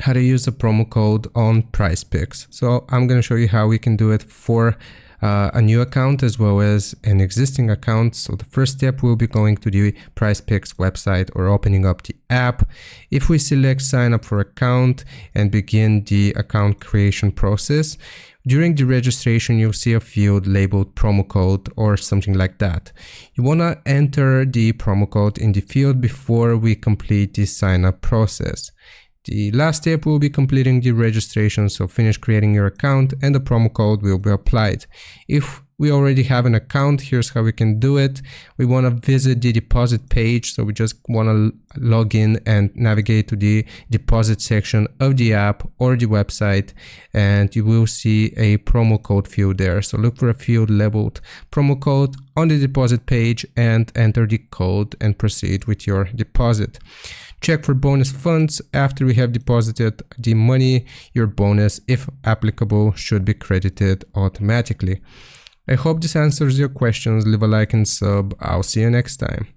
how to use a promo code on Prizepicks. So I'm going to show you how we can do it for a new account as well as an existing account. So the first step will be going to the Prizepicks website or opening up the app. If we select sign up for account and begin the account creation process, during the registration, you'll see a field labeled promo code or something like that. You want to enter the promo code in the field before we complete the sign up process. The last step will be completing the registration, so finish creating your account and the promo code will be applied. If we already have an account, here's how we can do it. We want to visit the deposit page, so we just want to log in and navigate to the deposit section of the app or the website, and you will see a promo code field there. So look for a field labeled promo code on the deposit page and enter the code and proceed with your deposit. Check for bonus funds. After we have deposited the money, your bonus, if applicable, should be credited automatically. I hope this answers your questions. Leave a like and sub. I'll see you next time.